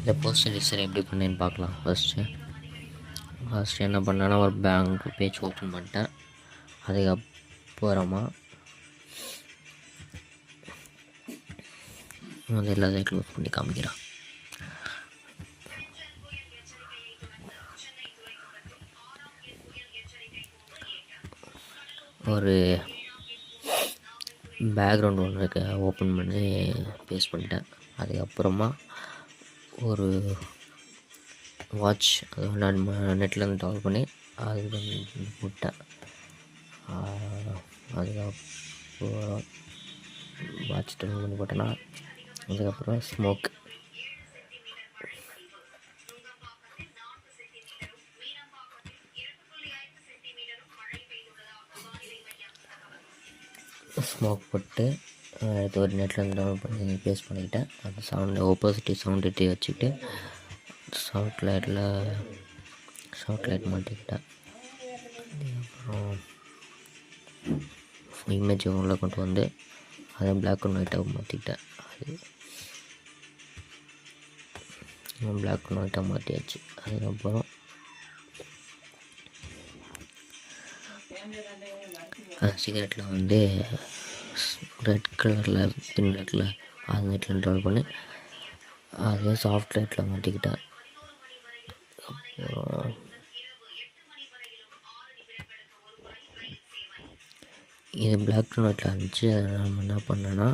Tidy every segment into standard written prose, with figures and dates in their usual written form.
இந்த poster design எப்படி பண்ணேன்னு பார்க்கலாம். ஃபஸ்ட்டு என்ன பண்ணேன்னா ஒரு பேங்க் பேஜ் ஓப்பன் பண்ணிட்டேன். அதுக்கப்புறமா அது எல்லாத்தையும் க்ளோஸ் பண்ணி காமிக்கிறேன். ஒரு பேக்ரவுண்ட் ஒன்று இருக்க ஓப்பன் பண்ணி பேஸ்ட் பண்ணிட்டேன். அதுக்கப்புறமா ஒரு வாட்ச் அது நான் நெட்லேருந்து டவுன்லோட் பண்ணி அது போட்டேன். அதுக்கப்புறம் வாட்ச் டவுன்லோட் பண்ணி போட்டேன்னா அதுக்கப்புறம் ஸ்மோக் போட்டு இது ஒரு நெட்லேருந்து டவுன்லோட் பண்ணி பேஸ்ட் பண்ணிக்கிட்டேன். அந்த சவுண்டு ஆப்போசிட்டிவ் சவுண்டு வச்சுக்கிட்டு ஷார்ட் லைட் மாட்டிக்கிட்டேன். அப்புறம் இமேஜ் உள்ளே கொண்டு வந்து அதை பிளாக் அண்ட் ஒயிட்டாக மாற்றிக்கிட்டேன். அது பிளாக் அண்ட் ஒயிட்டாக மாற்றியாச்சு. அதுக்கப்புறம் சிகரெட்டில் வந்து ரெட் கலரில் பின் நெட்டில் அது நெட்டில் டவுன் பண்ணி அதே சாஃப்ட் லைட்டில் மாட்டிக்கிட்டேன். அப்புறம் இது பிளாக் அண்ட் ஒயிட்டில் இருந்துச்சு. அதை நம்ம என்ன பண்ணேன்னா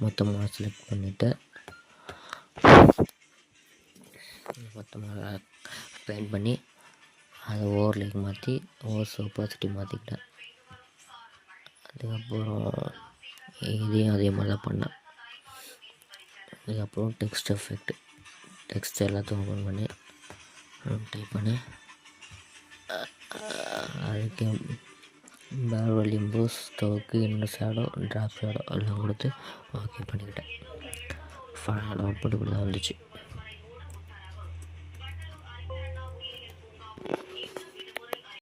மொத்தமாக செலக்ட் பண்ணிவிட்டு மொத்தமாக பெயிண்ட் பண்ணி அதை ஓவர்லேக்கு மாற்றி ஆப்போசிட்டிவ் மாற்றிக்கிட்டேன். அதுக்கப்புறம் இதையும் அதே மாதிரி தான் பண்ணேன். அதுக்கப்புறம் டெக்ஸ்ட் எல்லாத்தையும் ஓப்பன் பண்ணி டைப் பண்ணி அதுக்கு பேர்வெல் இம்போஸ் ஸ்டோக்கு இன்னும் ஷேடோ ட்ராப் ஷேடோ எல்லாம் கொடுத்து ஓகே பண்ணிக்கிட்டேன். ஃபைனல் அவுட்புட் இப்படி தான் வந்துச்சு.